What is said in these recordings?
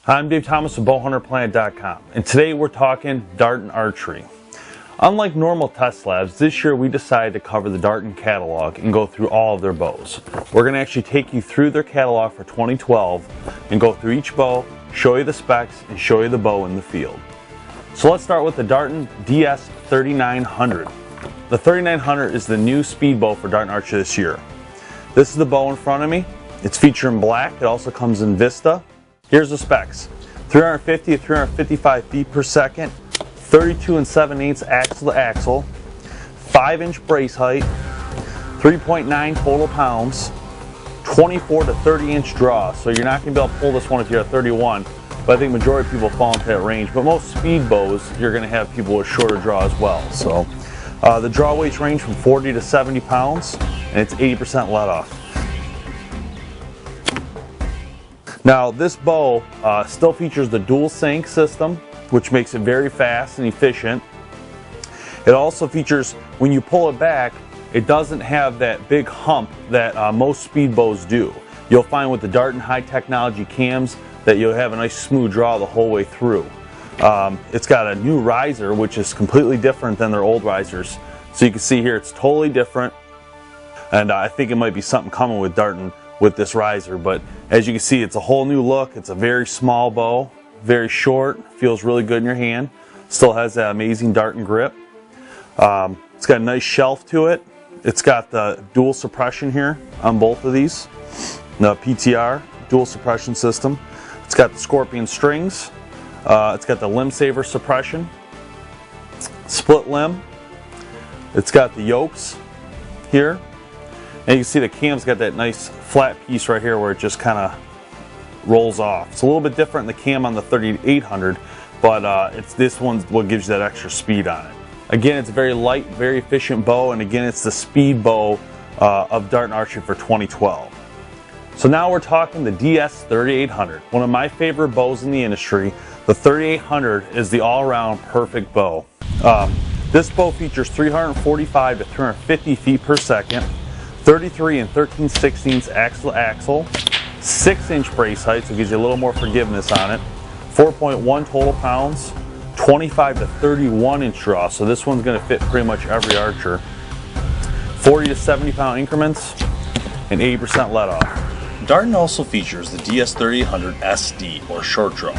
Hi, I'm Dave Thomas of BowHunterPlanet.com, and today we're talking Darton Archery. Unlike normal Testlabs, this year we decided to cover the Darton catalog and go through all of their bows. We're going to actually take you through their catalog for 2012 and go through each bow, show you the specs, and show you the bow in the field. So let's start with the Darton DS3900. The 3900 is the new speed bow for Darton Archery this year. This is the bow in front of me. It's featured in black. It also comes in Vista. Here's the specs: 350 to 355 feet per second, 32 7/8 axle to axle, 5-inch brace height, 3.9 total pounds, 24 to 30-inch draw. So you're not going to be able to pull this one if you're at 31, but I think majority of people fall into that range. But most speed bows, you're going to have people with shorter draw as well. So the draw weights range from 40 to 70 pounds, and it's 80% let off. Now this bow still features the dual sync system, which makes it very fast and efficient. It also features, when you pull it back, it doesn't have that big hump that most speed bows do. You'll find with the Darton high technology cams that you'll have a nice smooth draw the whole way through. It's got a new riser, which is completely different than their old risers. So you can see here it's totally different, and I think it might be something coming with Darton with this riser. But as you can see, it's a whole new look. It's a very small bow, very short, feels really good in your hand, still has that amazing Darton grip. It's got a nice shelf to it. It's got the dual suppression here on both of these, the PTR dual suppression system. It's got the Scorpion strings. It's got the limb saver suppression, split limb. It's got the yokes here. And you can see the cam's got that nice flat piece right here where it just kind of rolls off. It's a little bit different than the cam on the 3800, but this one's what gives you that extra speed on it. Again, it's a very light, very efficient bow, and again, it's the speed bow of Darton Archery for 2012. So now we're talking the DS3800, one of my favorite bows in the industry. The 3800 is the all-around perfect bow. This bow features 345 to 350 feet per second, 33 13/16 axle to axle, 6-inch brace height, so it gives you a little more forgiveness on it, 4.1 total pounds, 25 to 31-inch draw, so this one's going to fit pretty much every archer, 40 to 70 pound increments, and 80% let off. Darton also features the DS3800 SD, or short draw.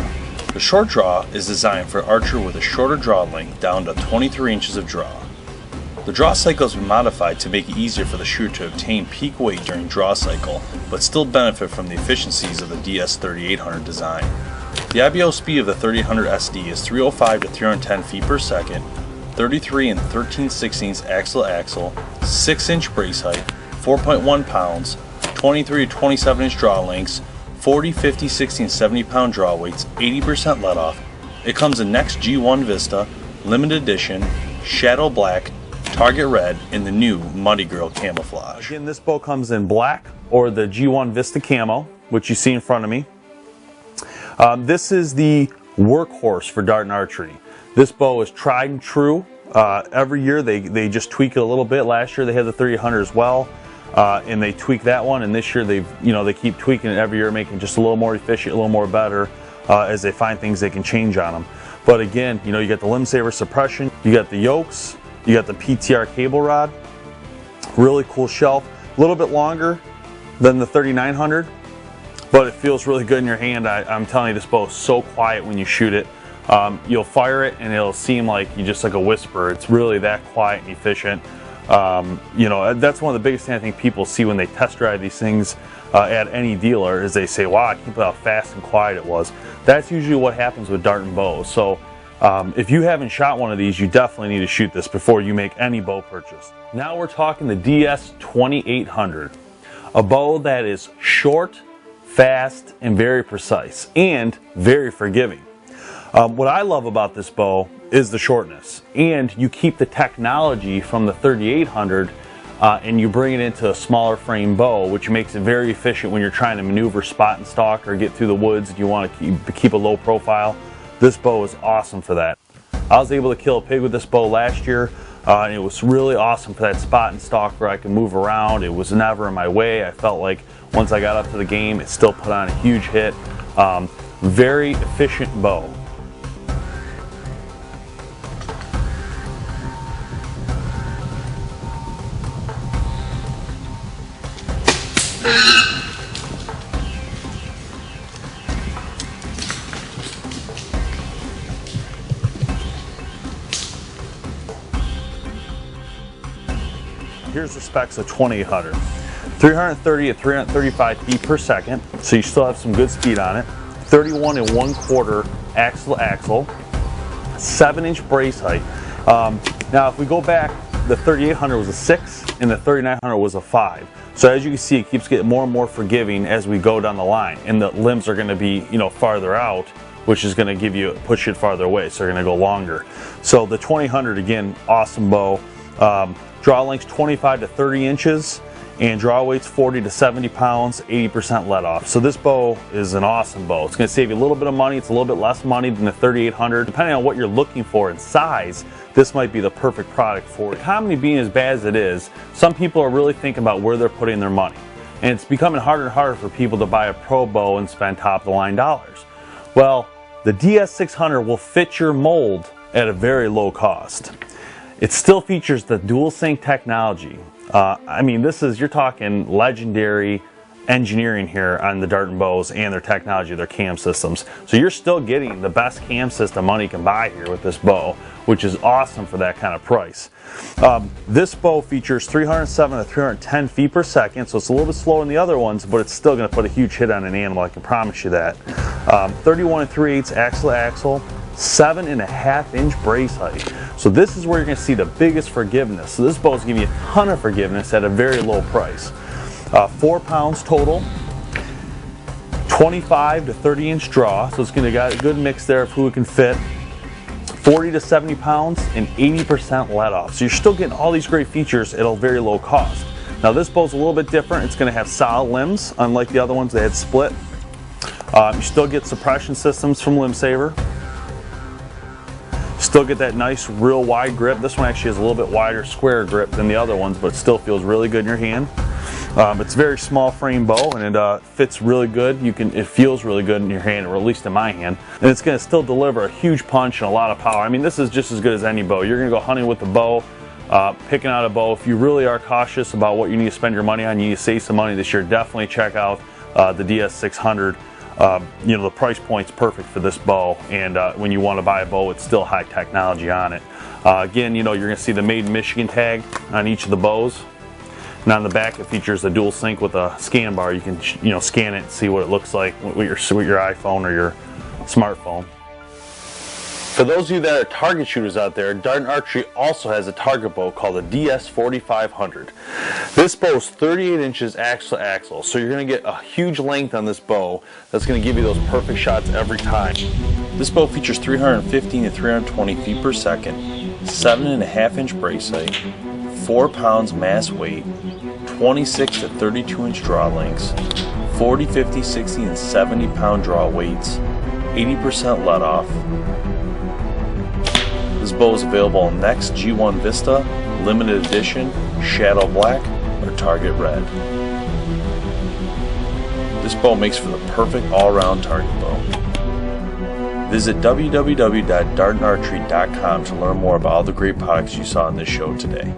The short draw is designed for an archer with a shorter draw length down to 23 inches of draw. The draw cycle has been modified to make it easier for the shooter to obtain peak weight during draw cycle, but still benefit from the efficiencies of the DS3800 design. The IBO speed of the 3800 SD is 305 to 310 feet per second, 33 13/16 axle to axle, 6-inch brace height, 4.1 pounds, 23 to 27-inch draw lengths, 40, 50, 60, and 70 pound draw weights, 80% let off. It comes in Next G1 Vista, Limited Edition, Shadow Black, Target Red, and the new Muddy Girl camouflage. Again, this bow comes in black or the G1 Vista camo, which you see in front of me. This is the workhorse for Darton Archery. This bow is tried and true. Every year they just tweak it a little bit. Last year they had the 3800 as well, and they tweaked that one. And this year they keep tweaking it every year, making it just a little more efficient, a little more better as they find things they can change on them. But again, you got the limb saver suppression, you got the yokes, you got the PTR cable rod, really cool shelf, a little bit longer than the 3900, but it feels really good in your hand. I'm telling you, this bow is so quiet when you shoot it. You'll fire it and it'll seem like you just like a whisper. It's really that quiet and efficient. That's one of the biggest things I think people see when they test drive these things at any dealer is they say, wow, I can't believe how fast and quiet it was. That's usually what happens with Darton bows. So if you haven't shot one of these, you definitely need to shoot this before you make any bow purchase. Now we're talking the DS2800, a bow that is short, fast, and very precise, and very forgiving. What I love about this bow is the shortness, and you keep the technology from the 3800 and you bring it into a smaller frame bow, which makes it very efficient when you're trying to maneuver spot and stalk or get through the woods and you want to keep a low profile. This bow is awesome for that. I was able to kill a pig with this bow last year, and it was really awesome for that spot and stalk where I could move around. It was never in my way. I felt like once I got up to the game, it still put on a huge hit. very efficient bow. Here's the specs of 2800. 330 to 335 feet per second, so you still have some good speed on it. 31 1/4 axle to axle, 7-inch brace height. Now if we go back, the 3800 was a 6 and the 3900 was a 5. So as you can see, it keeps getting more and more forgiving as we go down the line, and the limbs are going to be, you know, farther out, which is going to push it farther away, so they're going to go longer. So the 2800, again, awesome bow. Draw lengths 25 to 30 inches and draw weights 40 to 70 pounds, 80% let off. So this bow is an awesome bow. It's going to save you a little bit of money. It's a little bit less money than the 3800. Depending on what you're looking for in size, this might be the perfect product for it. The economy being as bad as it is, some people are really thinking about where they're putting their money. And it's becoming harder and harder for people to buy a pro bow and spend top of the line dollars. Well, the DS600 will fit your mold at a very low cost. It still features the dual sync technology. I mean, you're talking legendary engineering here on the Darton bows and their technology, their cam systems. So you're still getting the best cam system money can buy here with this bow, which is awesome for that kind of price. This bow features 307 to 310 feet per second, so it's a little bit slower than the other ones, but it's still going to put a huge hit on an animal, I can promise you that. 31 3/8 axle to axle, 7.5-inch brace height. So this is where you're going to see the biggest forgiveness. So this bow is giving you a ton of forgiveness at a very low price. 4 pounds total, 25 to 30-inch draw, so it's going to got a good mix there of who it can fit. 40 to 70 pounds and 80% let off. So you're still getting all these great features at a very low cost. Now this bow's a little bit different. It's going to have solid limbs, unlike the other ones they had split. You still get suppression systems from Limb Saver. Still get that nice, real wide grip. This one actually has a little bit wider, square grip than the other ones, but it still feels really good in your hand. It's a very small frame bow, and it fits really good. It feels really good in your hand, or at least in my hand. And it's going to still deliver a huge punch and a lot of power. I mean, this is just as good as any bow. You're going to go hunting with the bow, picking out a bow. If you really are cautious about what you need to spend your money on, you need to save some money this year, definitely check out the DS600. You know, the price point's perfect for this bow, and when you want to buy a bow, it's still high technology on it. Again, you know, you're going to see the Made in Michigan tag on each of the bows. And on the back, it features a dual sync with a scan bar. You can, you know, scan it and see what it looks like with your iPhone or your smartphone. For those of you that are target shooters out there, Darton Archery also has a target bow called the DS4500. This bow is 38 inches axle to axle, so you're going to get a huge length on this bow that's going to give you those perfect shots every time. This bow features 315 to 320 feet per second, 7.5-inch brace height, 4 pounds mass weight, 26 to 32-inch draw lengths, 40, 50, 60, and 70-pound draw weights, 80% let off. This bow is available in Next, G1 Vista, Limited Edition, Shadow Black, or Target Red. This bow makes for the perfect all-around target bow. Visit www.dartonarchery.com to learn more about all the great products you saw in this show today.